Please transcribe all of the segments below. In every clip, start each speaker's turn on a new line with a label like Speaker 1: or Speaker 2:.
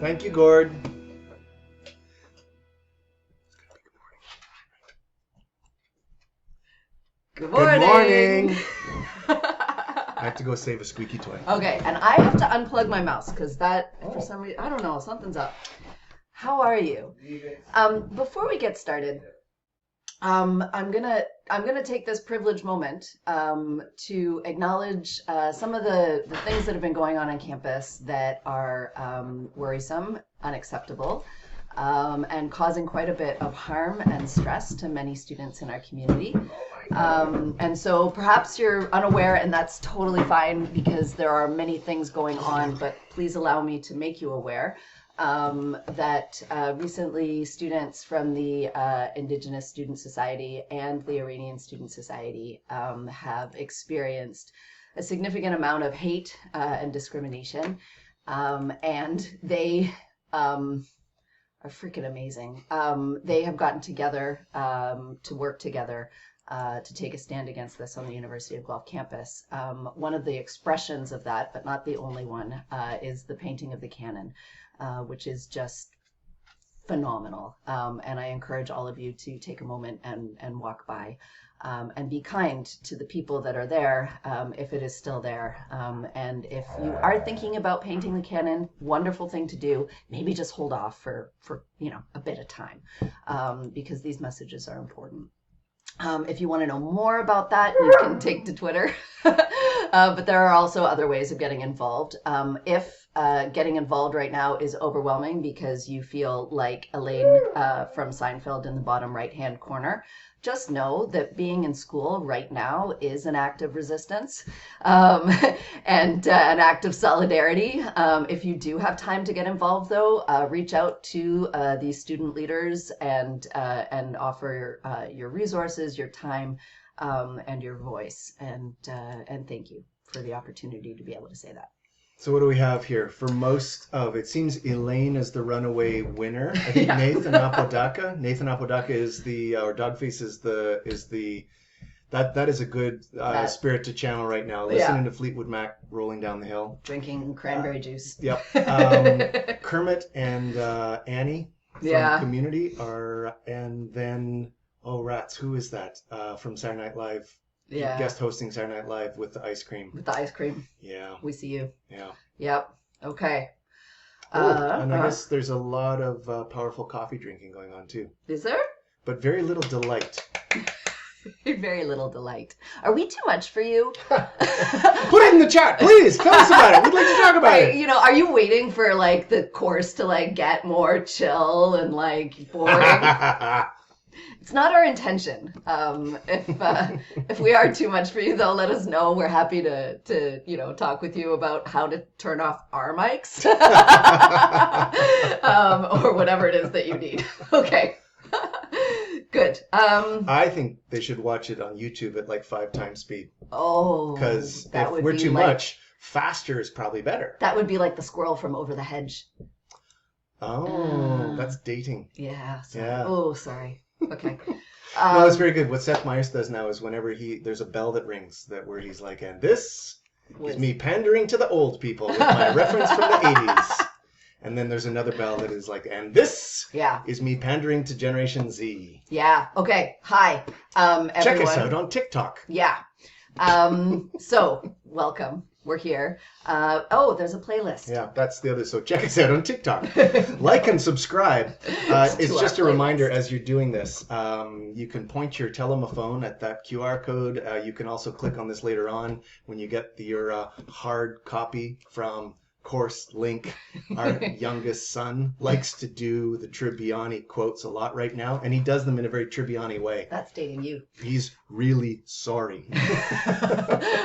Speaker 1: Thank you, Gord.
Speaker 2: Good morning.
Speaker 1: Good morning. I have to go save a squeaky toy.
Speaker 2: Okay, and I have to unplug my mouse because for some reason, I don't know, something's up. How are you? Before we get started, I'm gonna take this privileged moment to acknowledge some of the things that have been going on campus that are worrisome, unacceptable, and causing quite a bit of harm and stress to many students in our community. And so perhaps you're unaware, and that's totally fine because there are many things going on, but please allow me to make you aware that recently students from the Indigenous Student Society and the Iranian Student Society have experienced a significant amount of hate and discrimination, and they are freaking amazing. They have gotten together to work together to take a stand against this on the University of Guelph campus. One of the expressions of that, but not the only one, is the painting of the cannon, which is just phenomenal. And I encourage all of you to take a moment and walk by and be kind to the people that are there, if it is still there. And if you are thinking about painting the cannon, wonderful thing to do. Maybe just hold off for a bit of time, because these messages are important. If you want to know more about that, you can take to Twitter. But there are also other ways of getting involved. If getting involved right now is overwhelming because you feel like Elaine from Seinfeld in the bottom right-hand corner, just know that being in school right now is an act of resistance and an act of solidarity. If you do have time to get involved, though, reach out to these student leaders and offer your resources, your time, and your voice. And thank you for the opportunity to be able to say that.
Speaker 1: So what do we have here? For most of it seems Elaine is the runaway winner. I think yeah. Nathan Apodaca is the or Dogface is the that is a good spirit to channel right now. Listening to Fleetwood Mac rolling down the hill,
Speaker 2: drinking cranberry juice.
Speaker 1: Yep. Kermit and Annie from Community are, and then rats. Who is that from Saturday Night Live? Yeah. Guest hosting Saturday Night Live with the ice cream.
Speaker 2: With the ice cream.
Speaker 1: Yeah.
Speaker 2: We see you.
Speaker 1: Yeah.
Speaker 2: Yep. Okay.
Speaker 1: And I guess there's a lot of powerful coffee drinking going on too.
Speaker 2: Is there?
Speaker 1: But very little delight.
Speaker 2: Very little delight. Are we too much for you?
Speaker 1: Put it in the chat, please. Tell us about it. We'd like to talk about it.
Speaker 2: Are you waiting for like the course to like get more chill and like boring? It's not our intention. If we are too much for you, though, let us know. We're happy to talk with you about how to turn off our mics or whatever it is that you need. Okay, good.
Speaker 1: I think they should watch it on YouTube at like 5 times speed.
Speaker 2: Oh,
Speaker 1: because if we're too much, faster is probably better.
Speaker 2: That would be like the squirrel from Over the Hedge.
Speaker 1: Oh, that's dating.
Speaker 2: Yeah. Sorry.
Speaker 1: Yeah.
Speaker 2: Oh, sorry. Okay.
Speaker 1: No, that's very good. What Seth Meyers does now is whenever there's a bell that rings where he's like, and this is me pandering to the old people with my reference from the 80s. And then there's another bell that is like, and this is me pandering to Generation Z.
Speaker 2: Yeah. Okay. Hi, everyone.
Speaker 1: Check us out on TikTok.
Speaker 2: Yeah. So welcome. We're here. There's a playlist.
Speaker 1: Yeah, that's the other. So check us out on TikTok. Like and subscribe. It's just a reminder as you're doing this. You can point your telephone at that QR code. You can also click on this later on when you get your hard copy from course link. Our youngest son likes to do the Tribbiani quotes a lot right now, and he does them in a very Tribbiani way.
Speaker 2: That's dating you.
Speaker 1: He's really sorry.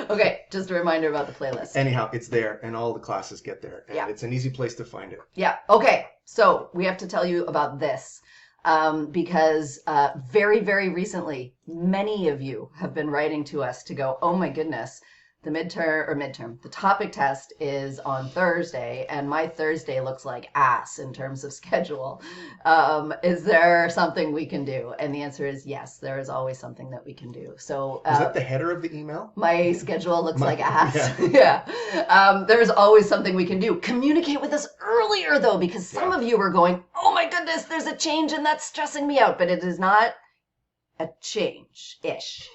Speaker 2: Okay, just a reminder about the playlist.
Speaker 1: Anyhow, it's there, and all the classes get there, and it's an easy place to find it.
Speaker 2: Yeah. Okay, so we have to tell you about this. Because very, very recently, many of you have been writing to us to go, oh my goodness, the topic test is on Thursday, and my Thursday looks like ass in terms of schedule. Is there something we can do? And the answer is yes, there is always something that we can do. So
Speaker 1: is that the header of the email?
Speaker 2: My schedule looks like ass. Yeah. There's always something we can do. Communicate with us earlier, though, because some of you are going, oh my goodness, there's a change and that's stressing me out. But it is not a change-ish.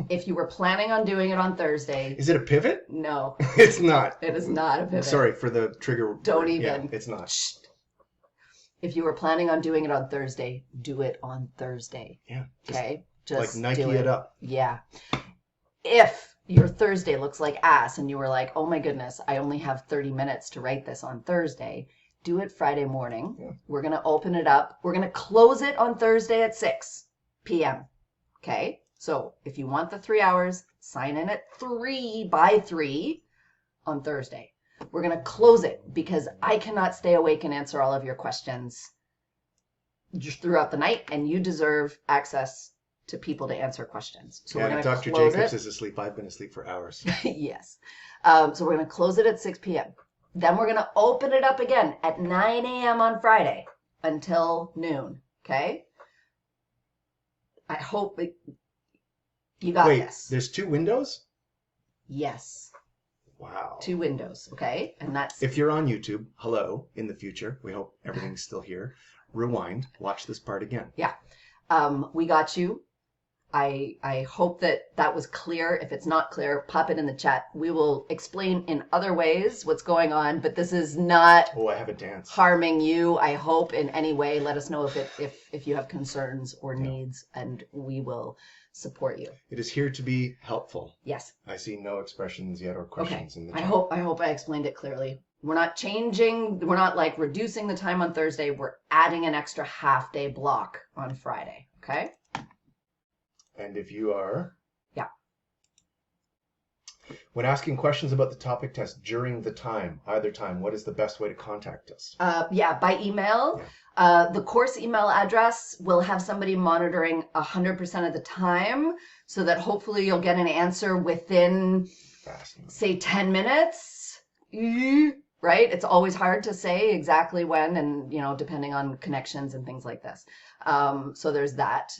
Speaker 2: If you were planning on doing it on Thursday.
Speaker 1: Is it a pivot?
Speaker 2: No.
Speaker 1: It's not.
Speaker 2: It is not a pivot.
Speaker 1: Sorry for the trigger.
Speaker 2: Don't
Speaker 1: word.
Speaker 2: even.
Speaker 1: Yeah, it's not.
Speaker 2: Shh. If you were planning on doing it on Thursday, do it on Thursday.
Speaker 1: Yeah.
Speaker 2: Okay? Just
Speaker 1: like Nike
Speaker 2: do
Speaker 1: it up.
Speaker 2: Yeah. If your Thursday looks like ass and you were like, oh my goodness, I only have 30 minutes to write this on Thursday, do it Friday morning. Yeah. We're going to open it up. We're going to close it on Thursday at 6 p.m. Okay? So if you want the 3 hours, sign in at 3 by 3 on Thursday. We're going to close it because I cannot stay awake and answer all of your questions just throughout the night, and you deserve access to people to answer questions. So we're going to
Speaker 1: Dr. Jacobs is asleep. I've been asleep for hours.
Speaker 2: Yes. So we're going to close it at 6 p.m. Then we're going to open it up again at 9 a.m. on Friday until noon. Okay? I hope you got this.
Speaker 1: There's 2 windows?
Speaker 2: Yes.
Speaker 1: Wow.
Speaker 2: 2 windows, okay? And that's...
Speaker 1: If you're on YouTube, hello, in the future. We hope everything's still here. Rewind. Watch this part again.
Speaker 2: Yeah. We got you. I hope that was clear. If it's not clear, pop it in the chat. We will explain in other ways what's going on, but this is not
Speaker 1: I have a dance.
Speaker 2: Harming you, I hope, in any way. Let us know if you have concerns or needs, and we will support you.
Speaker 1: It is here to be helpful.
Speaker 2: Yes.
Speaker 1: I see no expressions yet or questions in the chat.
Speaker 2: I hope I explained it clearly. We're not changing, we're not like reducing the time on Thursday. We're adding an extra half-day block on Friday, okay?
Speaker 1: And if you are...
Speaker 2: Yeah.
Speaker 1: When asking questions about the topic test during the time, either time, what is the best way to contact us?
Speaker 2: By email. Yeah. The course email address will have somebody monitoring 100% of the time so that hopefully you'll get an answer within, say, 10 minutes. Right? It's always hard to say exactly when and, depending on connections and things like this. So there's that.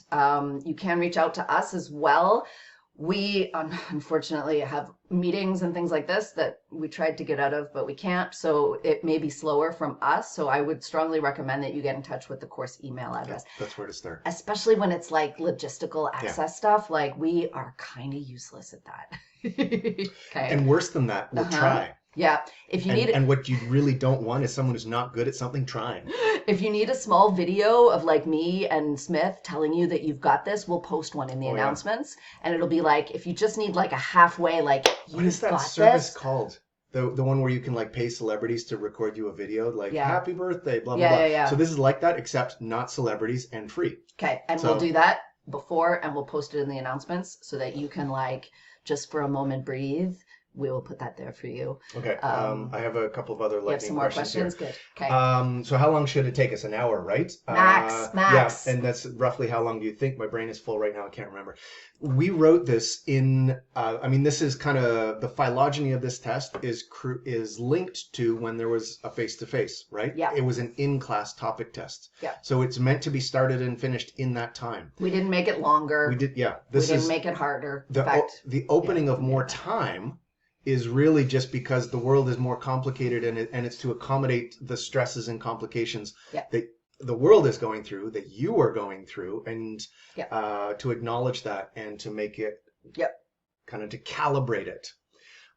Speaker 2: You can reach out to us as well. We unfortunately have meetings and things like this that we tried to get out of, but we can't. So it may be slower from us. So I would strongly recommend that you get in touch with the course email address.
Speaker 1: That's where to start.
Speaker 2: Especially when it's like logistical access stuff. Like we are kind of useless at that. Okay.
Speaker 1: And worse than that, we'll try.
Speaker 2: Yeah. If you need it.
Speaker 1: And what you really don't want is someone who's not good at something trying.
Speaker 2: If you need a small video of like me and Smith telling you that you've got this, we'll post one in the announcements. Yeah. And it'll be like, if you just need like a halfway, like,
Speaker 1: what is that service called? The one where you can like pay celebrities to record you a video, like happy birthday, blah, blah, blah. Yeah. So this is like that, except not celebrities and free.
Speaker 2: Okay. And we'll do that before and we'll post it in the announcements so that you can like, just for a moment, breathe. We will put that there for you.
Speaker 1: Okay. I have a couple of other lightning questions
Speaker 2: here. Good. Okay.
Speaker 1: So how long should it take us? An hour, right?
Speaker 2: Max.
Speaker 1: Yeah, and that's roughly how long do you think? My brain is full right now. I can't remember. We wrote this in. This is kind of the phylogeny of this test is linked to when there was a face-to-face, right?
Speaker 2: Yeah.
Speaker 1: It was an in-class topic test.
Speaker 2: Yeah.
Speaker 1: So it's meant to be started and finished in that time.
Speaker 2: We didn't make it longer.
Speaker 1: We did. Yeah.
Speaker 2: We didn't make it harder.
Speaker 1: The opening of more time is really just because the world is more complicated and it's to accommodate the stresses and complications that the world is going through, that you are going through, and to acknowledge that and to make it kind of to calibrate it.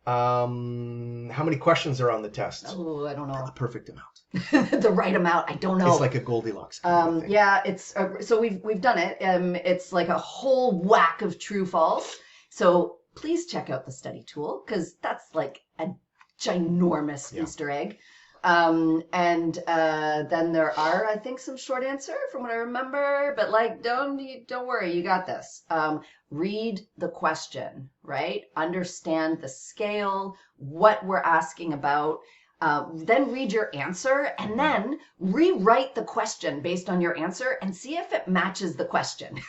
Speaker 1: How many questions are on the test?
Speaker 2: Oh, I don't know.
Speaker 1: The perfect amount.
Speaker 2: The right amount. I don't know.
Speaker 1: It's like a Goldilocks kind of thing.
Speaker 2: Yeah, it's so we've done it. It's like a whole whack of true false. So please check out the study tool because that's like a ginormous Easter egg. And then there are, I think, some short answer from what I remember, but like, don't worry, you got this. Read the question, right? Understand the scale, what we're asking about. Then read your answer and then rewrite the question based on your answer and see if it matches the question.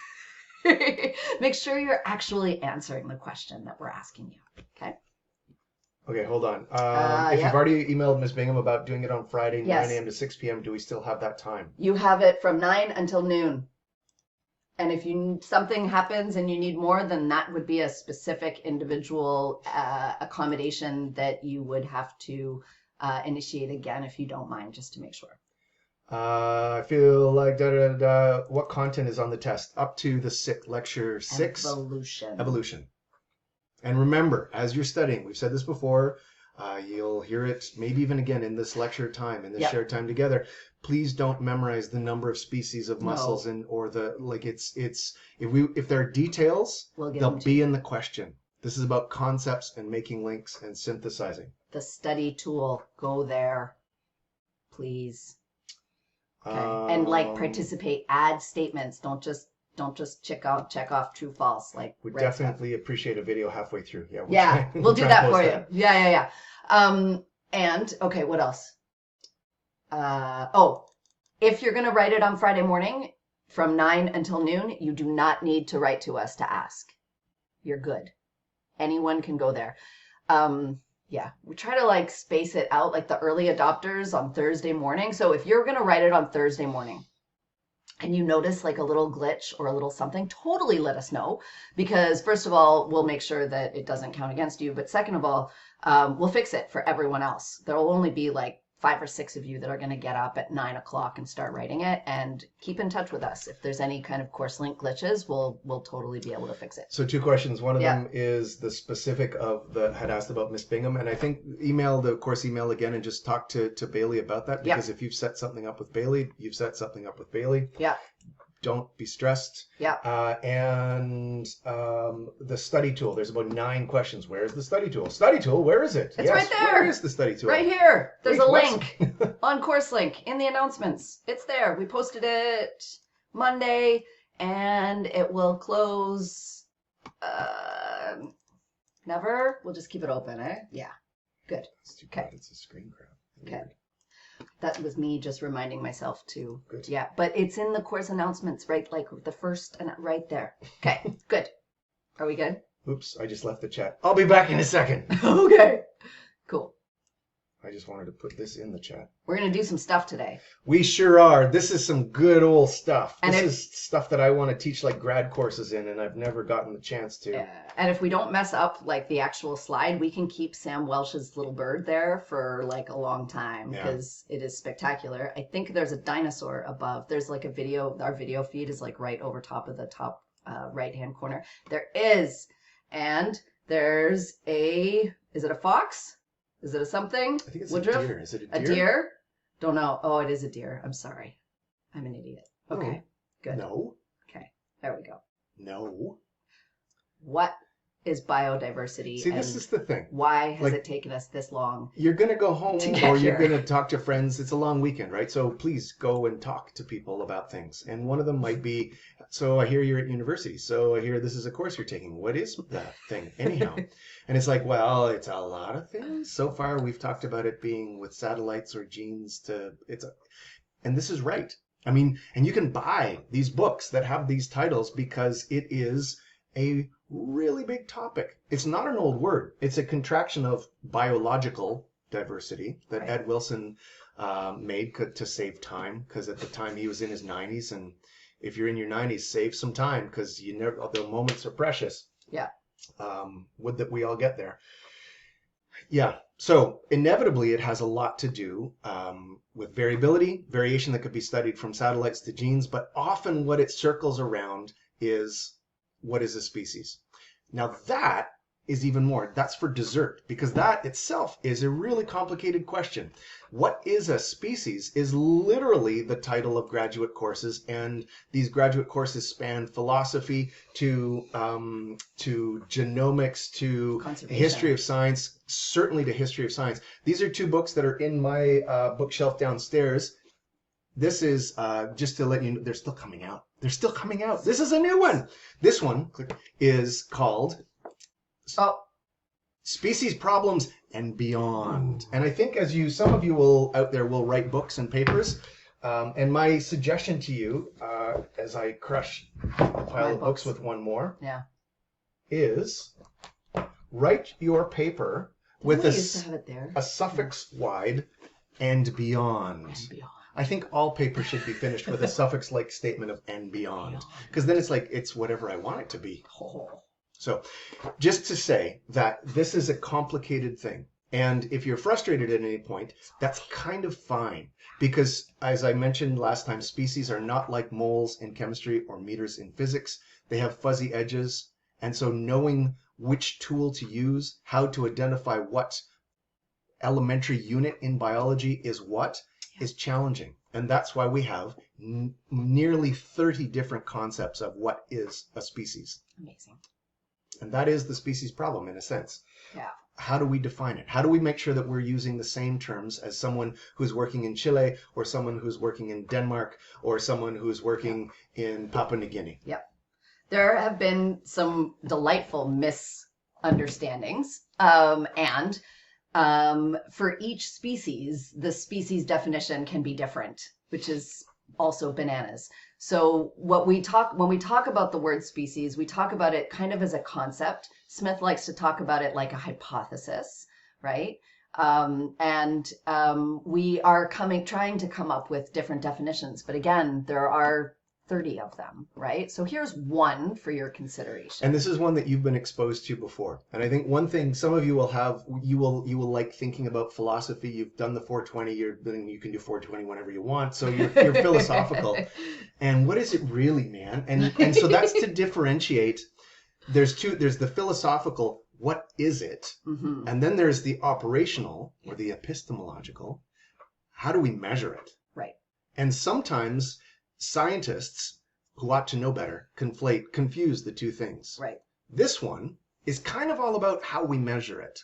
Speaker 2: Make sure you're actually answering the question that we're asking you. Okay.
Speaker 1: Okay, hold on. If you've already emailed Ms. Bingham about doing it on Friday,
Speaker 2: Yes.
Speaker 1: 9 a.m. to 6 p.m., do we still have that time?
Speaker 2: You have it from 9 until noon. And if something happens and you need more, then that would be a specific individual accommodation that you would have to initiate again if you don't mind, just to make sure.
Speaker 1: I feel like what content is on the test? Up to the lecture 6? Evolution. And remember, as you're studying, we've said this before, you'll hear it maybe even again in this lecture time, in this shared time together. Please don't memorize the number of species of mussels or the if there are details, they'll be in the question. This is about concepts and making links and synthesizing. The
Speaker 2: study tool, go there, please. Okay. And participate, add statements. Don't just check off true false.
Speaker 1: We definitely appreciate a video halfway through.
Speaker 2: Yeah, we'll do that for you. Yeah. And okay, what else? If you're gonna write it on Friday morning from 9 until noon, you do not need to write to us to ask. You're good. Anyone can go there. We try to space it out, like the early adopters on Thursday morning. So if you're gonna write it on Thursday morning, and you notice a little glitch or a little something, totally let us know, because first of all, we'll make sure that it doesn't count against you. But second of all, we'll fix it for everyone else. There will only be 5 or 6 of you that are going to get up at 9 o'clock and start writing it, and keep in touch with us. If there's any kind of course link glitches, we'll totally be able to fix it.
Speaker 1: So 2 questions. One of them is the specific had asked about Miss Bingham, and I think email the course email again and just talk to Bailey about that, because if you've set something up with Bailey, you've set something up with Bailey.
Speaker 2: Yeah.
Speaker 1: Don't be stressed.
Speaker 2: Yeah.
Speaker 1: And the study tool. There's about 9 questions. Where's the study tool? Study tool, where is it?
Speaker 2: It's right there.
Speaker 1: Where is the study tool?
Speaker 2: Right here. There's a link on course link in the announcements. It's there. We posted it Monday, and it will close never. We'll just keep it open, eh? Yeah. Good.
Speaker 1: Okay. It's a screen grab.
Speaker 2: Okay. That was me just reminding myself to. Good. Yeah, but it's in the course announcements, right? The first, and right there. Okay, good. Are we good?
Speaker 1: Oops, I just left the chat. I'll be back in a second.
Speaker 2: Okay, cool.
Speaker 1: I just wanted to put this in the chat.
Speaker 2: We're going to do some stuff today.
Speaker 1: We sure are. This is some good old stuff. And this is stuff that I want to teach grad courses in, and I've never gotten the chance to.
Speaker 2: And if we don't mess up the actual slide, we can keep Sam Welsh's little bird there for a long time, because it is spectacular. I think there's a dinosaur above. There's a video. Our video feed is right over top of the top right-hand corner. There is. And there's is it a fox? Is it a something?
Speaker 1: I think it's
Speaker 2: Woodruff?
Speaker 1: a deer. Is it a deer?
Speaker 2: A deer? Don't know. Oh, it is a deer. I'm sorry. I'm an idiot. Okay, good.
Speaker 1: No.
Speaker 2: Okay, there we go.
Speaker 1: No.
Speaker 2: What is biodiversity?
Speaker 1: See, this is the thing.
Speaker 2: Why has it taken us this long?
Speaker 1: You're going to go home or you're going to talk to friends. It's a long weekend, right? So please go and talk to people about things. And one of them might be, so I hear you're at university. So I hear this is a course you're taking. What is that thing anyhow? And it's well, it's a lot of things. So far, we've talked about it being with satellites or genes and this is right. I mean, and you can buy these books that have these titles because it is a really big topic. It's not an old word. It's a contraction of biological diversity that Ed Wilson made to save time, because at the time he was in his 90s, and if you're in your 90s, save some time, because the moments are precious.
Speaker 2: Yeah.
Speaker 1: Would that we all get there. Yeah. So inevitably it has a lot to do with variation that could be studied from satellites to genes, but often what it circles around is, what is a species? Now that is even more. That's for dessert, because that itself is a really complicated question. What is a species is literally the title of graduate courses, and these graduate courses span philosophy to genomics to history of science, certainly to history of science. These are 2 books that are in my bookshelf downstairs. This is just to let you know, they're still coming out. They're still coming out. This is a new one. This one is called Species, Problems, and Beyond. And I think some of you out there will write books and papers. And my suggestion to you, as I crush a pile of books with one more, is write your paper with
Speaker 2: we used to have it there.
Speaker 1: a suffix wide and beyond.
Speaker 2: And beyond.
Speaker 1: I think all paper should be finished with a suffix-like statement of and beyond, because then it's like it's whatever I want it to be.
Speaker 2: Oh.
Speaker 1: So just to say that this is a complicated thing. And if you're frustrated at any point, that's kind of fine. Because as I mentioned last time, species are not like moles in chemistry or meters in physics. They have fuzzy edges. And so knowing which tool to use, how to identify what elementary unit in biology is what, is challenging. And that's why we have nearly 30 different concepts of what is a species.
Speaker 2: Amazing.
Speaker 1: And that is the species problem in a sense.
Speaker 2: Yeah.
Speaker 1: How do we define it? How do we make sure that we're using the same terms as someone who's working in Chile or someone who's working in Denmark or someone who's working in Papua New Guinea?
Speaker 2: Yep. There have been some delightful misunderstandings. And for each species, the species definition can be different, which is also bananas. So when we talk about the word species, we talk about it kind of as a concept. Smith likes to talk about it like a hypothesis, right? We are trying to come up with different definitions. But again, there are 30 of them, right? So here's one for your consideration.
Speaker 1: And this is one that you've been exposed to before. And I think one thing some of you will have, you will like thinking about philosophy. You've done the 420, you can do 420 whenever you want. So you're philosophical. And what is it really, man? And so that's to differentiate. There's the philosophical, what is it? Mm-hmm. And then there's the operational or the epistemological. How do we measure it?
Speaker 2: Right.
Speaker 1: And sometimes scientists who ought to know better confuse the two things.
Speaker 2: Right.
Speaker 1: This one is kind of all about how we measure it.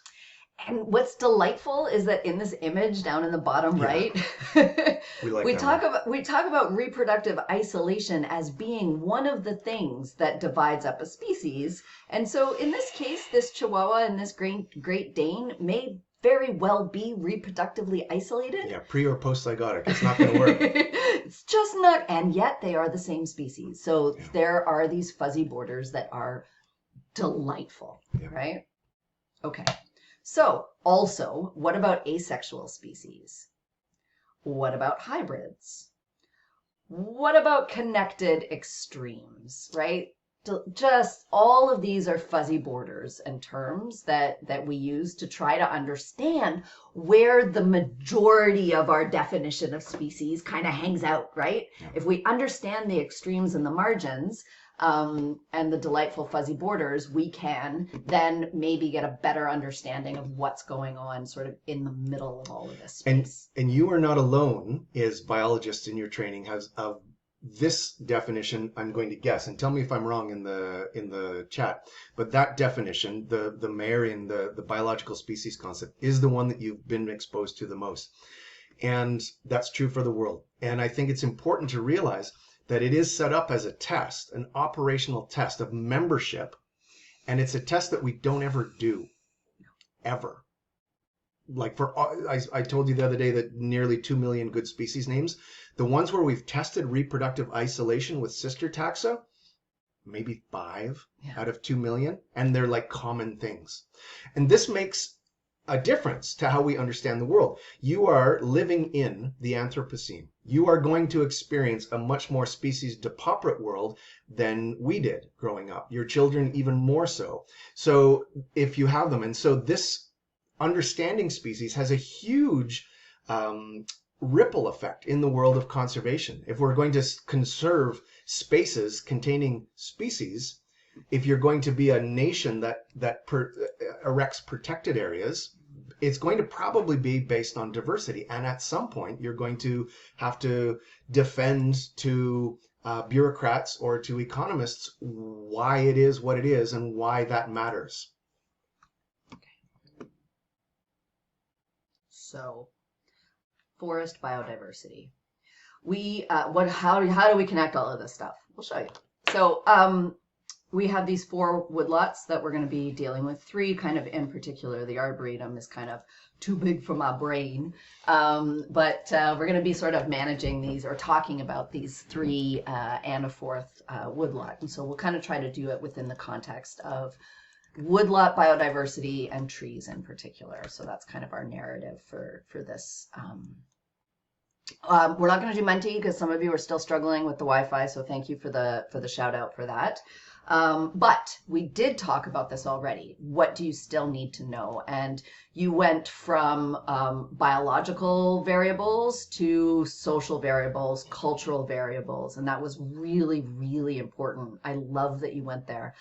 Speaker 2: And what's delightful is that in this image down in the bottom right, we talk about reproductive isolation as being one of the things that divides up a species. And so in this case, this Chihuahua and this Great Dane may very well be reproductively isolated.
Speaker 1: Yeah, pre or post-zygotic. It's not going to work.
Speaker 2: It's just not, and yet they are the same species. So there are these fuzzy borders that are delightful, right? Okay. So also, what about asexual species? What about hybrids? What about connected extremes, right? Just all of these are fuzzy borders and terms that we use to try to understand where the majority of our definition of species kind of hangs out, right? Yeah. If we understand the extremes and the margins and the delightful fuzzy borders, we can then maybe get a better understanding of what's going on sort of in the middle of all of this space.
Speaker 1: And you are not alone as biologists in your training of this definition, I'm going to guess, and tell me if I'm wrong in the chat, but that definition, the Mayerian, the biological species concept, is the one that you've been exposed to the most. And that's true for the world. And I think it's important to realize that it is set up as a test, an operational test of membership, and it's a test that we don't ever do, ever. Like I told you the other day that nearly 2 million good species names, the ones where we've tested reproductive isolation with sister taxa, maybe 5 out of 2 million, and they're like common things. And this makes a difference to how we understand the world. You are living in the Anthropocene. You are going to experience a much more species depauperate world than we did growing up. Your children even more so. So if you have them, and so this understanding species has a huge ripple effect in the world of conservation. If we're going to conserve spaces containing species, if you're going to be a nation that erects protected areas, it's going to probably be based on diversity. And at some point, you're going to have to defend to bureaucrats or to economists why it is what it is and why that matters.
Speaker 2: So, forest biodiversity. How do we connect all of this stuff? We'll show you. So, we have these 4 woodlots that we're going to be dealing with. 3 kind of in particular. The Arboretum is kind of too big for my brain. But we're going to be sort of managing these or talking about these 3 and a 4th woodlot. And so we'll kind of try to do it within the context of woodlot biodiversity and trees in particular. So that's kind of our narrative for this. We're not going to do Menti because some of you are still struggling with the Wi-Fi, so thank you for the shout out for that. But we did talk about this already. What do you still need to know? And you went from biological variables to social variables, cultural variables, and that was really, really important. I love that you went there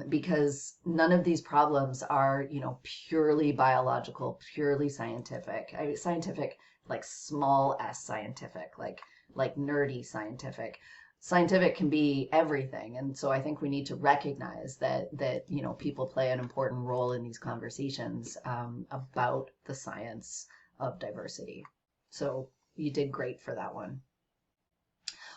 Speaker 2: because none of these problems are, purely biological, purely scientific. Scientific, like small s scientific, like nerdy scientific. Scientific can be everything, and so I think we need to recognize that people play an important role in these conversations about the science of diversity. So you did great for that one.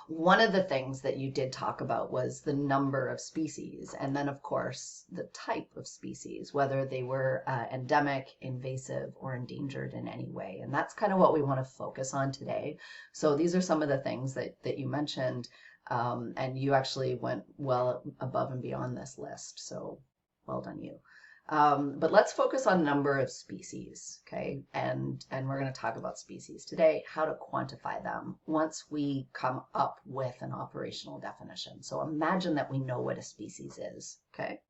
Speaker 2: One of the things that you did talk about was the number of species, and then of course the type of species, whether they were endemic, invasive, or endangered in any way. And that's kind of what we want to focus on today. So these are some of the things that you mentioned, and you actually went well above and beyond this list. So well done you. But let's focus on number of species, okay? And we're going to talk about species today, how to quantify them once we come up with an operational definition. So imagine that we know what a species is, okay?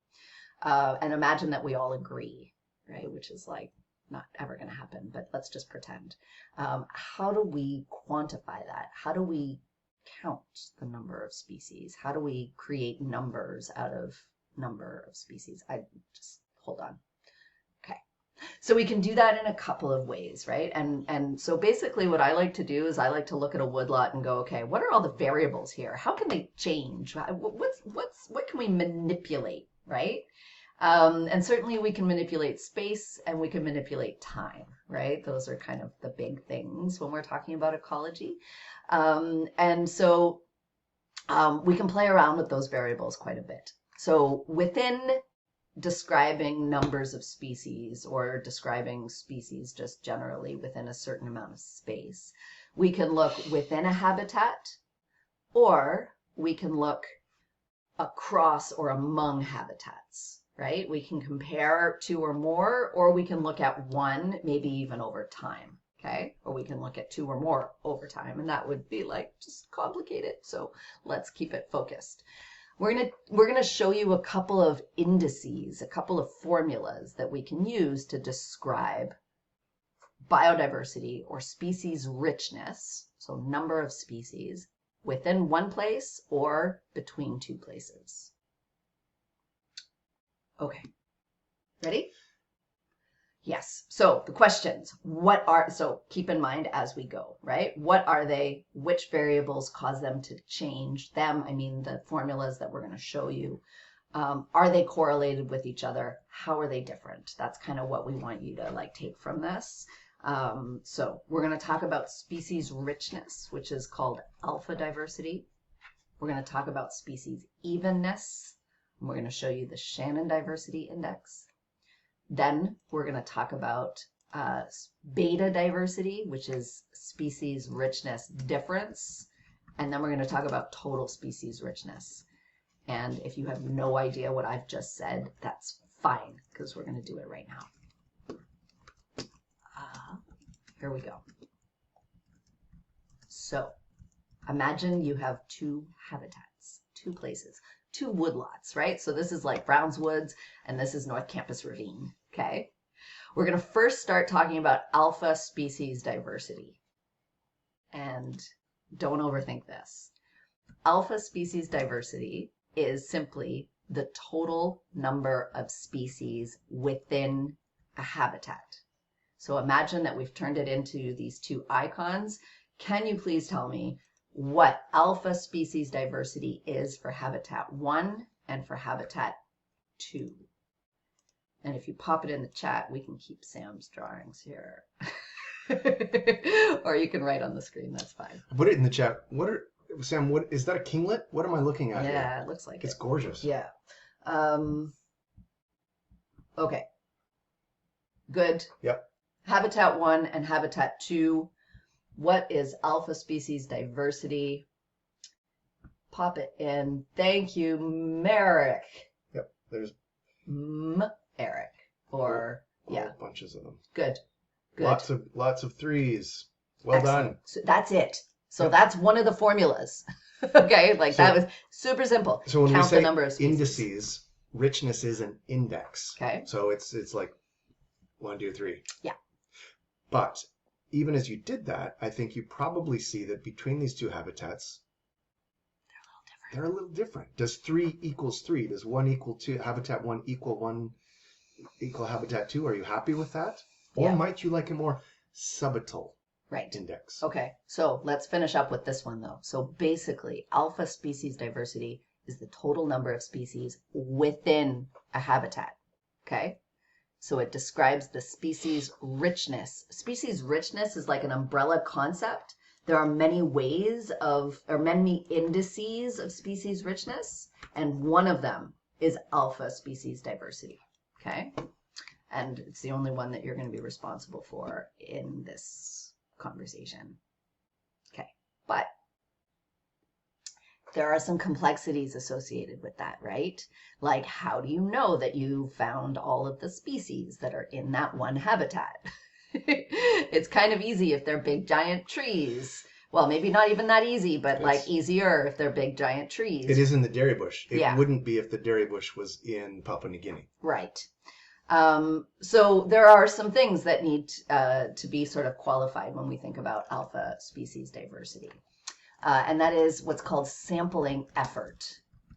Speaker 2: And imagine that we all agree, right? Which is like not ever going to happen, but let's just pretend. How do we quantify that? How do we count the number of species? How do we create numbers out of number of species? Hold on. Okay. So we can do that in a couple of ways, right? And so basically what I like to do is I like to look at a woodlot and go, okay, what are all the variables here? How can they change? What can we manipulate, right? And certainly we can manipulate space and we can manipulate time, right? Those are kind of the big things when we're talking about ecology. And so we can play around with those variables quite a bit. So within describing numbers of species or describing species just generally within a certain amount of space, we can look within a habitat, or we can look across or among habitats, right? We can compare two or more, or we can look at one, maybe even over time, okay? Or we can look at two or more over time, and that would be like just complicated. So let's keep it focused. We're gonna show you a couple of indices, a couple of formulas that we can use to describe biodiversity or species richness, so number of species, within one place or between two places. Okay, ready? Yes. So the questions, so keep in mind as we go, right? What are they? Which variables cause them to change them? I mean, the formulas that we're going to show you. Are they correlated with each other? How are they different? That's kind of what we want you to take from this. So we're going to talk about species richness, which is called alpha diversity. We're going to talk about species evenness. And we're going to show you the Shannon Diversity Index. Then we're going to talk about beta diversity, which is species richness difference. And then we're going to talk about total species richness. And if you have no idea what I've just said, that's fine, because we're going to do it right now. Here we go. So imagine you have two habitats, two places, two woodlots, right? So this is like Browns Woods, and this is North Campus Ravine, okay? We're going to first start talking about alpha species diversity. And don't overthink this. Alpha species diversity is simply the total number of species within a habitat. So imagine that we've turned it into these two icons. Can you please tell me what alpha species diversity is for habitat 1 and for habitat 2? And if you pop it in the chat, we can keep Sam's drawings here. Or you can write on the screen, that's fine.
Speaker 1: Put it in the chat. Sam, what is that, a kinglet? What am I looking at here?
Speaker 2: Yeah, it looks like
Speaker 1: it's gorgeous.
Speaker 2: Yeah. Okay. Good.
Speaker 1: Yep.
Speaker 2: Habitat 1 and habitat 2. What is alpha species diversity? Pop it in. Thank you, Merrick.
Speaker 1: Yep. There's
Speaker 2: Eric. Or, yeah.
Speaker 1: Bunches of them.
Speaker 2: Good.
Speaker 1: Lots of threes. Well
Speaker 2: Excellent.
Speaker 1: done.
Speaker 2: So that's it. So that's one of the formulas. Okay, that was super simple.
Speaker 1: So when
Speaker 2: Count
Speaker 1: we say
Speaker 2: the number of species.
Speaker 1: indices, richness is an index.
Speaker 2: Okay.
Speaker 1: So it's like 1, 2, 3.
Speaker 2: Yeah.
Speaker 1: But even as you did that, I think you probably see that between these two habitats, they're a little different. Does 3 equals 3? Does 1 equal 2? Habitat 1 equal habitat 2? Are you happy with that? Or might you like a more subtle index?
Speaker 2: Okay, so let's finish up with this one though. So basically, alpha species diversity is the total number of species within a habitat. Okay? So it describes the species richness. Species richness is like an umbrella concept. There are many ways many indices of species richness, and one of them is alpha species diversity. Okay? And it's the only one that you're going to be responsible for in this conversation. Okay, but there are some complexities associated with that, right? Like, how do you know that you found all of the species that are in that one habitat? It's kind of easy if they're big giant trees. Well, maybe not even that easy, but easier if they're big giant trees.
Speaker 1: It is in the dairy bush. It wouldn't be if the dairy bush was in Papua New Guinea.
Speaker 2: Right. So there are some things that need to be sort of qualified when we think about alpha species diversity. And that is what's called sampling effort,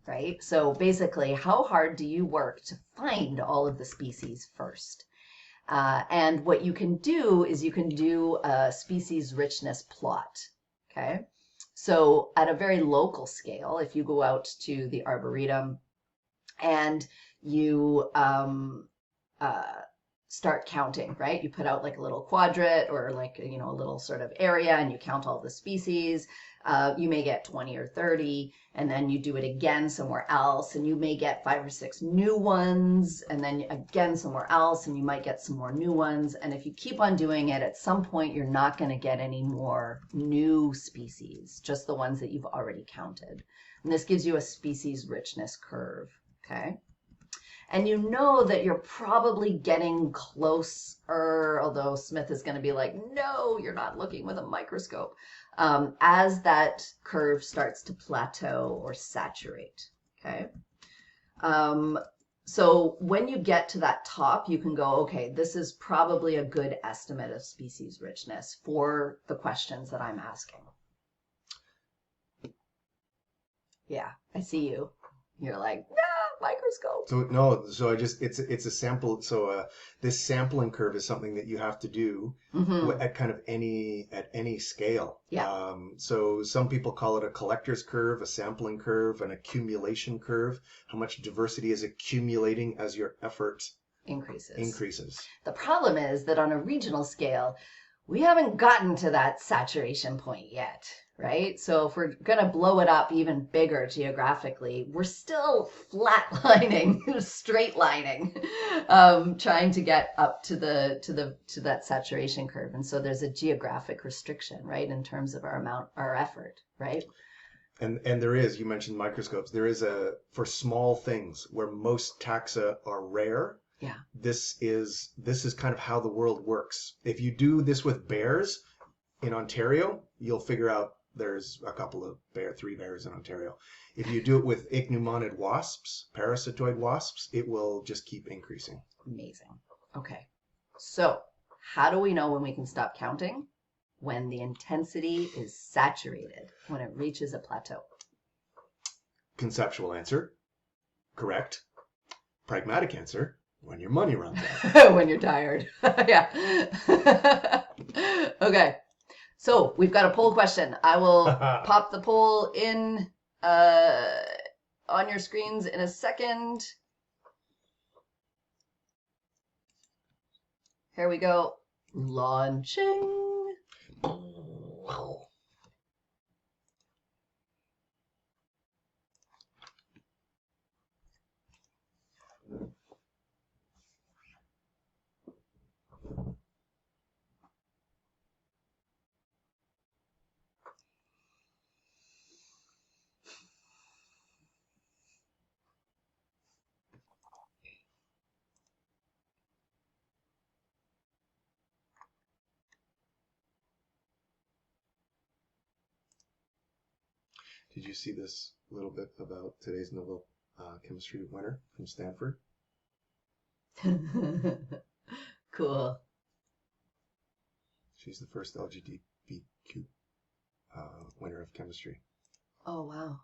Speaker 2: right? So basically, how hard do you work to find all of the species first? And what you can do is you can do a species richness plot, okay? So at a very local scale, if you go out to the Arboretum and you start counting, right? You put out like a little quadrant or like, a little sort of area and you count all the species. You may get 20 or 30, and then you do it again somewhere else, and you may get 5 or 6 new ones, and then again somewhere else, and you might get some more new ones. And if you keep on doing it, at some point, you're not going to get any more new species, just the ones that you've already counted. And this gives you a species richness curve, okay? And you know that you're probably getting closer, although Smith is going to be like, no, you're not looking with a microscope, as that curve starts to plateau or saturate, okay? So when you get to that top, you can go, okay, this is probably a good estimate of species richness for the questions that I'm asking. Yeah, I see you. You're like, no, microscope.
Speaker 1: It's a sample. So this sampling curve is something that you have to do at kind of any scale.
Speaker 2: Yeah.
Speaker 1: So some people call it a collector's curve, a sampling curve, an accumulation curve. How much diversity is accumulating as your effort increases.
Speaker 2: The problem is that on a regional scale, we haven't gotten to that saturation point yet, right? So if we're going to blow it up even bigger geographically, we're still flatlining, straight lining, trying to get up to that saturation curve. And so there's a geographic restriction, right, in terms of our effort, right?
Speaker 1: And there is, you mentioned microscopes, there is for small things where most taxa are rare.
Speaker 2: Yeah.
Speaker 1: This is kind of how the world works. If you do this with bears in Ontario, you'll figure out there's a couple of 3 bears in Ontario. If you do it with ichneummonid wasps, parasitoid wasps, it will just keep increasing.
Speaker 2: Amazing. Okay. So how do we know when we can stop counting? When the intensity is saturated, when it reaches a plateau.
Speaker 1: Conceptual answer, correct. Pragmatic answer, when your money runs out.
Speaker 2: When you're tired. Yeah. Okay. So we've got a poll question. I will pop the poll in on your screens in a second. Here we go. Launching.
Speaker 1: Did you see this little bit about today's Nobel chemistry winner from Stanford?
Speaker 2: Cool.
Speaker 1: She's the first LGBTQ winner of chemistry.
Speaker 2: Oh, wow.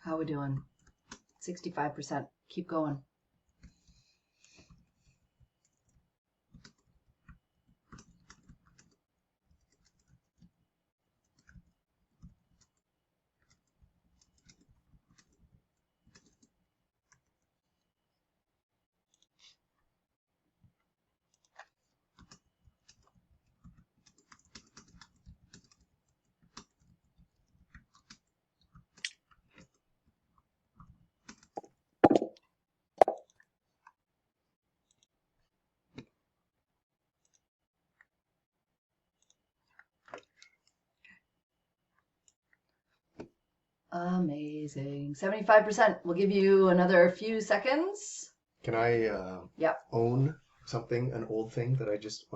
Speaker 2: How we doing? 65%. Keep going. Amazing. 75%. We'll give you another few seconds.
Speaker 1: Can I
Speaker 2: Yep.
Speaker 1: own something, an old thing that I just,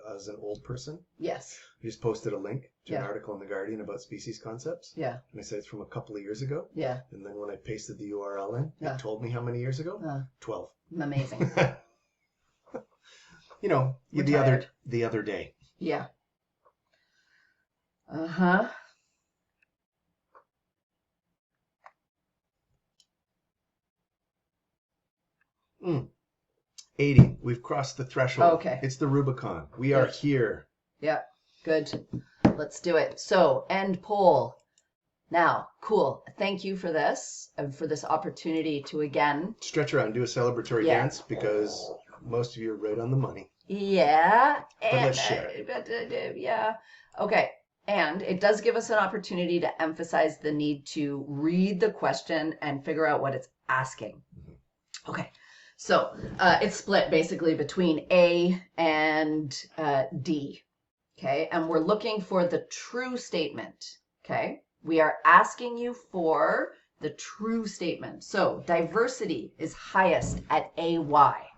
Speaker 1: as an old person?
Speaker 2: Yes.
Speaker 1: I just posted a link to an
Speaker 2: Yeah.
Speaker 1: article in The Guardian about species concepts.
Speaker 2: Yeah.
Speaker 1: And I said it's from a couple of years ago.
Speaker 2: Yeah.
Speaker 1: And then when I pasted the URL in,
Speaker 2: Yeah.
Speaker 1: it told me how many years ago? 12.
Speaker 2: Amazing.
Speaker 1: You know,
Speaker 2: We're
Speaker 1: the
Speaker 2: tired.
Speaker 1: other day.
Speaker 2: Yeah. Uh-huh.
Speaker 1: Mm. 80. We've crossed the threshold.
Speaker 2: Okay.
Speaker 1: It's the Rubicon. We are here.
Speaker 2: Yeah. Good. Let's do it. So, end poll. Now, cool. Thank you for this and for this opportunity to again.
Speaker 1: Stretch around, do a celebratory
Speaker 2: Yeah.
Speaker 1: dance because most of you are right on the money.
Speaker 2: Yeah.
Speaker 1: But let's share
Speaker 2: it. Yeah. Okay. And it does give us an opportunity to emphasize the need to read the question and figure out what it's asking.
Speaker 1: Mm-hmm.
Speaker 2: Okay. So it's split basically between A and D. Okay. And we're looking for the true statement. Okay. We are asking you for the true statement. So diversity is highest at AY.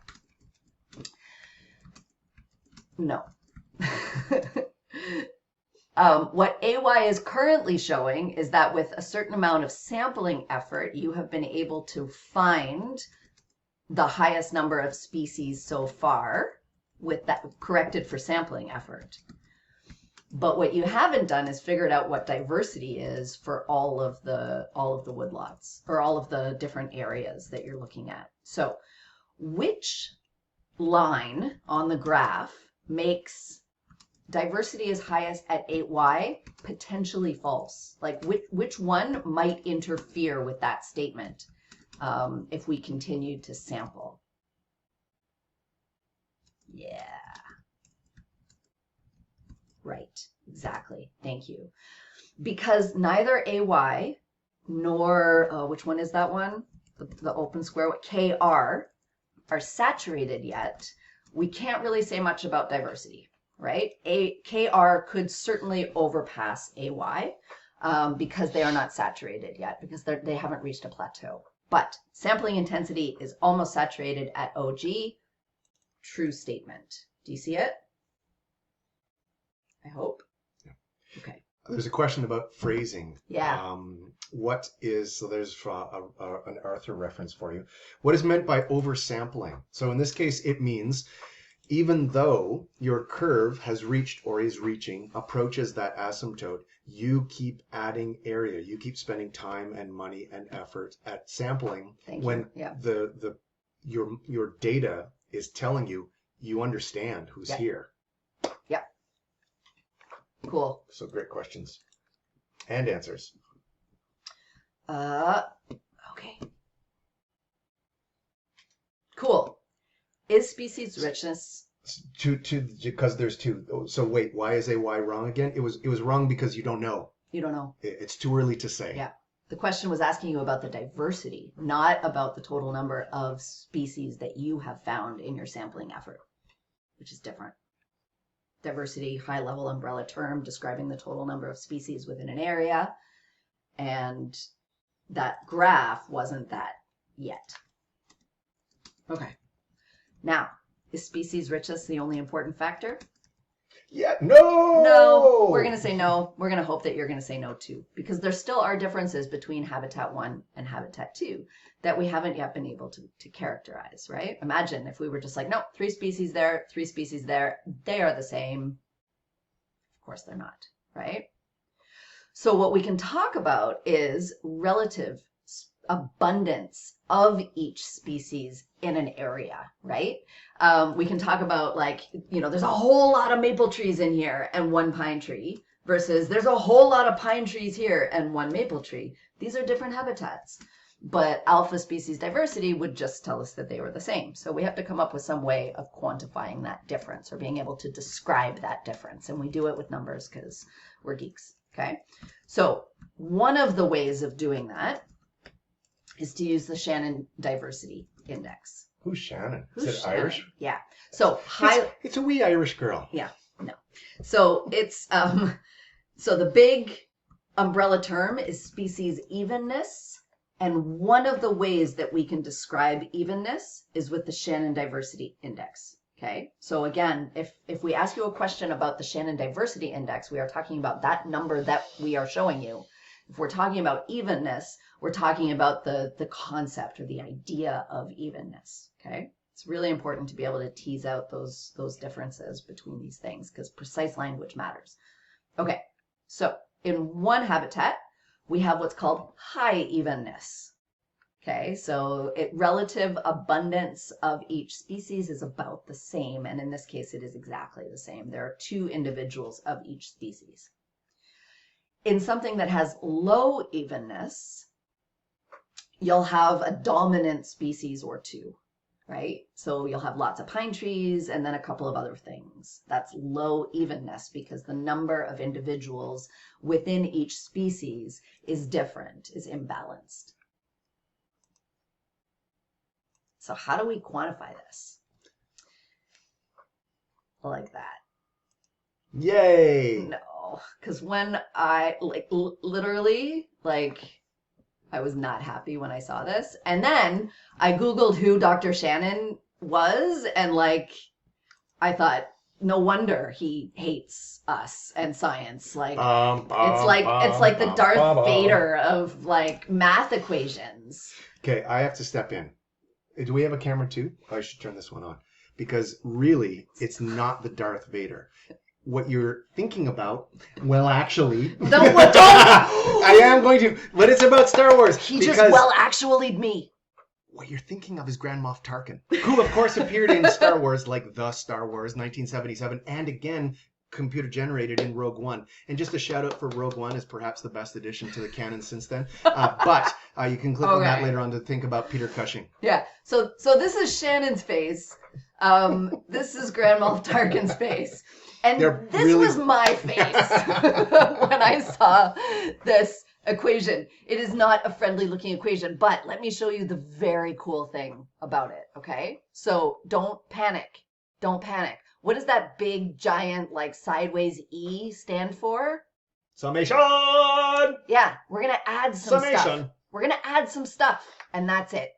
Speaker 2: No. What AY is currently showing is that with a certain amount of sampling effort, you have been able to find the highest number of species so far with that corrected for sampling effort. But what you haven't done is figured out what diversity is for all of the woodlots or all of the different areas that you're looking at. So which line on the graph makes diversity is highest at 8Y potentially false? Like which one might interfere with that statement if we continue to sample? Yeah. Right, exactly. Thank you. Because neither AY nor, which one is that one? The open square, KR, are saturated yet. We can't really say much about diversity, right? KR could certainly overpass AY because they are not saturated yet, because they haven't reached a plateau. But sampling intensity is almost saturated at OG. True statement. Do you see it? I hope.
Speaker 1: Yeah.
Speaker 2: Okay.
Speaker 1: There's a question about phrasing.
Speaker 2: Yeah.
Speaker 1: What is, so there's an Arthur reference for you. What is meant by oversampling? So in this case, it means even though your curve has reached or is reaching, approaches that asymptote, you keep adding area. You keep spending time and money and effort at sampling when your data is telling you understand who's here.
Speaker 2: Yeah. Cool.
Speaker 1: So great questions and answers.
Speaker 2: Okay. Cool. Is species richness
Speaker 1: because there's two. So wait, why is AY wrong again? It was wrong because you don't know.
Speaker 2: You don't know.
Speaker 1: It's too early to say.
Speaker 2: Yeah. The question was asking you about the diversity, not about the total number of species that you have found in your sampling effort, which is different. Diversity, high-level umbrella term describing the total number of species within an area, and that graph wasn't that yet. Okay. Now, is species richness the only important factor?
Speaker 1: Yeah, no!
Speaker 2: We're going to say no. We're going to hope that you're going to say no too, because there still are differences between Habitat 1 and Habitat 2 that we haven't yet been able to characterize, right? Imagine if we were just like, no, 3 species there, 3 species there, they are the same. Of course they're not, right? So what we can talk about is relative abundance of each species in an area, right? We can talk about there's a whole lot of maple trees in here and 1 pine tree versus there's a whole lot of pine trees here and 1 maple tree. These are different habitats, but alpha species diversity would just tell us that they were the same. So we have to come up with some way of quantifying that difference or being able to describe that difference. And we do it with numbers because we're geeks, okay? So one of the ways of doing that is to use the Shannon Diversity Index.
Speaker 1: Who's Shannon?
Speaker 2: Who's
Speaker 1: Is it
Speaker 2: Shannon?
Speaker 1: Irish?
Speaker 2: Yeah. So
Speaker 1: it's a wee Irish girl.
Speaker 2: Yeah. No. So it's so the big umbrella term is species evenness, and one of the ways that we can describe evenness is with the Shannon Diversity Index. Okay. So again, if we ask you a question about the Shannon Diversity Index, we are talking about that number that we are showing you. If we're talking about evenness, we're talking about the concept or the idea of evenness, okay? It's really important to be able to tease out those differences between these things because precise language matters. Okay, so in one habitat, we have what's called high evenness, okay? So relative abundance of each species is about the same, and in this case, it is exactly the same. There are 2 individuals of each species. In something that has low evenness, you'll have a dominant species or 2, right? So you'll have lots of pine trees and then a couple of other things. That's low evenness because the number of individuals within each species is different, is imbalanced. So how do we quantify this? Like that.
Speaker 1: Yay!
Speaker 2: No, because when I literally I was not happy when I saw this. And then I Googled who Dr. Shannon was, and I thought, no wonder he hates us and science. It's like the Darth Vader of math equations.
Speaker 1: Okay, I have to step in. Do we have a camera too? I should turn this one on. Because really, it's not the Darth Vader. What you're thinking about, well, actually...
Speaker 2: Don't!
Speaker 1: I am going to, but it's about Star Wars.
Speaker 2: He just well-actually'd me.
Speaker 1: What you're thinking of is Grand Moff Tarkin, who, of course, appeared in Star Wars, like The Star Wars, 1977, and again, computer-generated in Rogue One. And just a shout-out for Rogue One is perhaps the best addition to the canon since then. But you can click on that later on to think about Peter Cushing.
Speaker 2: Yeah, so this is Shannon's face. This is Grand Moff Tarkin's face. And this was my face when I saw this equation. It is not a friendly looking equation, but let me show you the very cool thing about it, okay? So don't panic. Don't panic. What does that big, giant, sideways E stand for?
Speaker 1: Summation!
Speaker 2: Yeah, we're going to add some
Speaker 1: Summation.
Speaker 2: stuff. We're going to add some stuff, and that's it.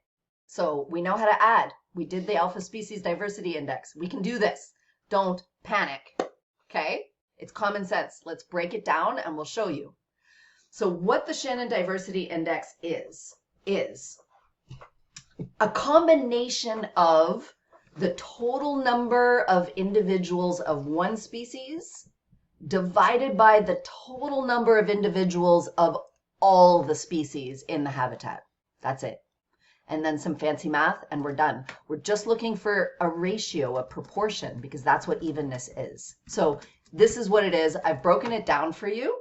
Speaker 2: So we know how to add. We did the Alpha Species Diversity Index. We can do this. Don't panic. Okay? It's common sense. Let's break it down and we'll show you. So what the Shannon Diversity Index is a combination of the total number of individuals of one species divided by the total number of individuals of all the species in the habitat. That's it. And then some fancy math, and we're done. We're just looking for a ratio, a proportion, because that's what evenness is. So this is what it is. I've broken it down for you,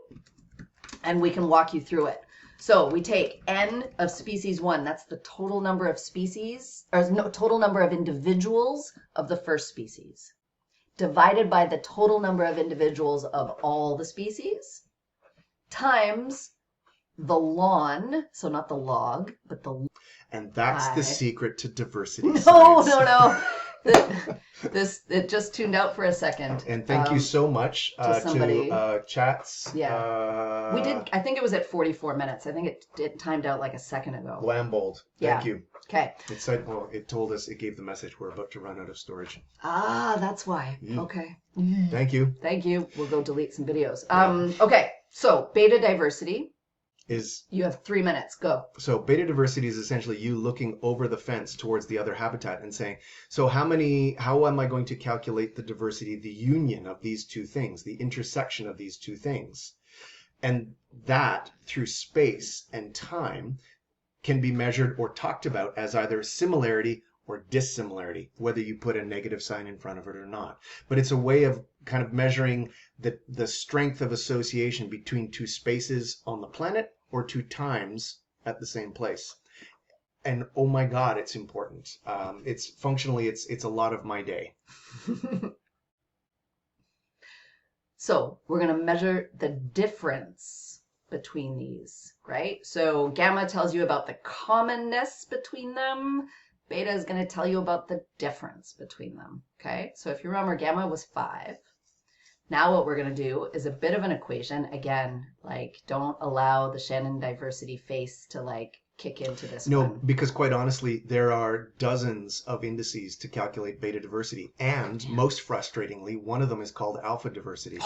Speaker 2: and we can walk you through it. So we take n of species 1, that's the total number of species, or no, total number of individuals of the first species, divided by the total number of individuals of all the species, times the ln, so not the log, but the
Speaker 1: And that's the secret to diversity
Speaker 2: No,
Speaker 1: science.
Speaker 2: no. It just tuned out for a second.
Speaker 1: And thank you so much to chats.
Speaker 2: Yeah. We did, I think it was at 44 minutes. I think it timed out like a second ago.
Speaker 1: Lambold. Thank you.
Speaker 2: Okay.
Speaker 1: It said, well, it told us, it gave the message, we're about to run out of storage.
Speaker 2: Ah, that's why. Okay.
Speaker 1: Thank you.
Speaker 2: Thank you. We'll go delete some videos. Okay. So beta diversity. You have 3 minutes. Go.
Speaker 1: So beta diversity is essentially you looking over the fence towards the other habitat and saying, so how am I going to calculate the diversity, the union of these two things, the intersection of these two things? And that, through space and time, can be measured or talked about as either similarity or dissimilarity, whether you put a negative sign in front of it or not. But it's a way of kind of measuring the strength of association between two spaces on the planet or two times at the same place. And oh my God, it's important. It's functionally, it's a lot of my day.
Speaker 2: So we're going to measure the difference between these, right? So gamma tells you about the commonness between them. Beta is going to tell you about the difference between them, okay? So if you remember, gamma was 5. Now what we're going to do is a bit of an equation. Again, like, don't allow the Shannon diversity face to like kick into this one.
Speaker 1: No, because quite honestly, there are dozens of indices to calculate beta diversity. And most frustratingly, one of them is called alpha diversity.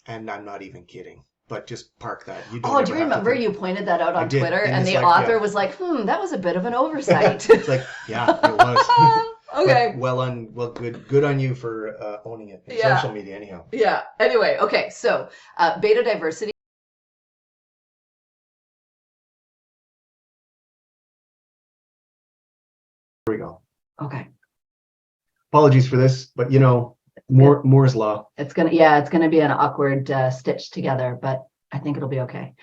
Speaker 1: And I'm not even kidding. But just park that. You don't
Speaker 2: do you remember you pointed that out on Twitter and the
Speaker 1: like,
Speaker 2: author was like, that was a bit of an oversight.
Speaker 1: It's like, yeah, it was.
Speaker 2: Okay.
Speaker 1: But good on you for owning it. Social media, anyhow.
Speaker 2: Yeah. Anyway, okay. So beta diversity.
Speaker 1: Here we go.
Speaker 2: Okay.
Speaker 1: Apologies for this, but you know, Moore's law.
Speaker 2: It's gonna be an awkward stitch together, but I think it'll be okay.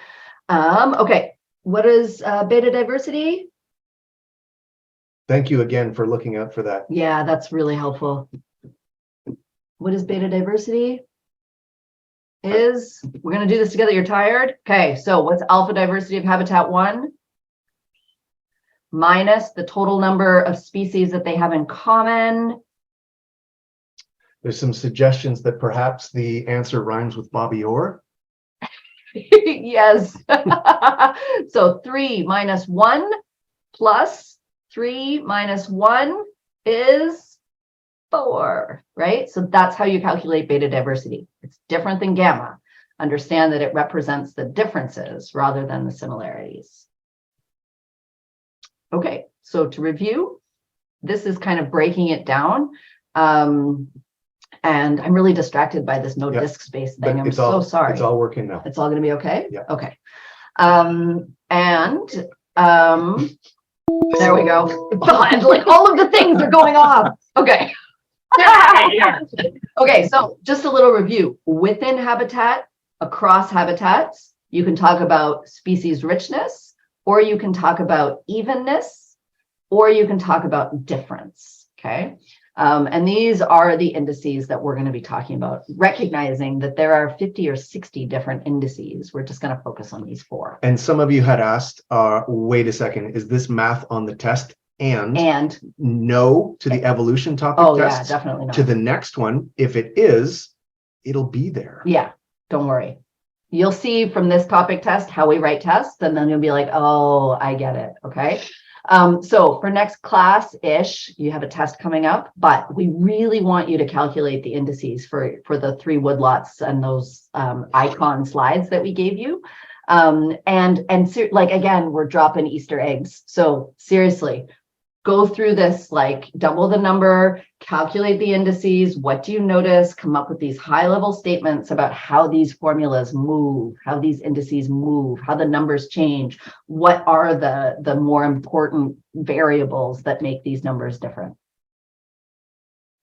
Speaker 2: Okay. What is beta diversity?
Speaker 1: Thank you again for looking out for that.
Speaker 2: Yeah, that's really helpful. What is beta diversity? We're going to do this together. You're tired? Okay, so what's alpha diversity of habitat 1? Minus the total number of species that they have in common.
Speaker 1: There's some suggestions that perhaps the answer rhymes with Bobby Orr.
Speaker 2: Yes. So 3 minus 1 plus 3 minus 1 is 4, right? So that's how you calculate beta diversity. It's different than gamma. Understand that it represents the differences rather than the similarities. Okay, so to review, this is kind of breaking it down. And I'm really distracted by this no disk space thing. I'm so sorry.
Speaker 1: It's all working now.
Speaker 2: It's all going to be okay?
Speaker 1: Yeah.
Speaker 2: Okay. There we go. God, like all of the things are going off. Okay. Okay, so just a little review. Within habitat, across habitats, you can talk about species richness, or you can talk about evenness, or you can talk about difference, okay? And these are the indices that we're going to be talking about, recognizing that there are 50 or 60 different indices. We're just going to focus on these 4.
Speaker 1: And some of you had asked, wait a second, is this math on the test? And no to the evolution topic test.
Speaker 2: Yeah, definitely not.
Speaker 1: To the next one, if it is, it'll be there.
Speaker 2: Yeah, don't worry. You'll see from this topic test how we write tests, and then you'll be like, oh, I get it, okay? So for next class-ish, you have a test coming up, but we really want you to calculate the indices for the 3 woodlots and those icon slides that we gave you. Like, again, we're dropping Easter eggs. So seriously, go through this, like double the number, calculate the indices. What do you notice? Come up with these high level statements about how these formulas move, how these indices move, how the numbers change. What are the more important variables that make these numbers different?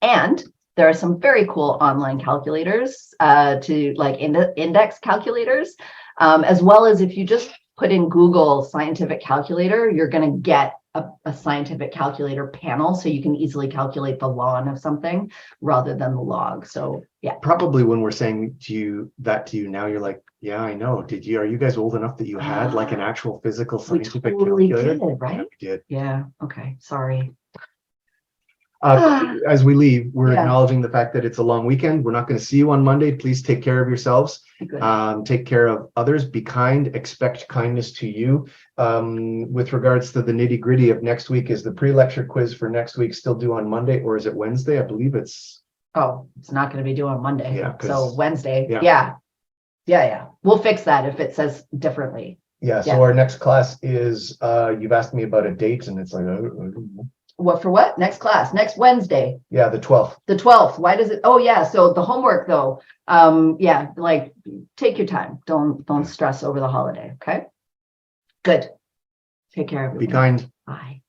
Speaker 2: And there are some very cool online calculators to like index calculators, as well as if you just put in Google scientific calculator, you're going to get a scientific calculator panel, so you can easily calculate the ln of something rather than the log. So yeah.
Speaker 1: Probably when we're saying to you now, you're like, yeah, I know. Are you guys old enough that you had like an actual physical scientific
Speaker 2: totally
Speaker 1: calculator?
Speaker 2: Did, right?
Speaker 1: Yeah, we did.
Speaker 2: Yeah. Okay. Sorry.
Speaker 1: As we leave, we're acknowledging the fact that it's a long weekend. We're not going to see you on Monday. Please take care of yourselves. Take care of others. Be kind. Expect kindness to you. With regards to the nitty gritty of next week, is the pre-lecture quiz for next week still due on Monday, or is it Wednesday? I believe it's.
Speaker 2: Oh, it's not going to be due on Monday.
Speaker 1: Yeah.
Speaker 2: So Wednesday. Yeah. We'll fix that if it says differently.
Speaker 1: Yeah. So our next class is. You've asked me about a date, and it's like. I don't know.
Speaker 2: What for what? Next class, next Wednesday.
Speaker 1: Yeah, the 12th.
Speaker 2: The 12th. Why does it? Oh yeah. So the homework though. Yeah, like take your time. Don't stress over the holiday. Okay. Good. Take care, everyone.
Speaker 1: Be kind.
Speaker 2: Bye.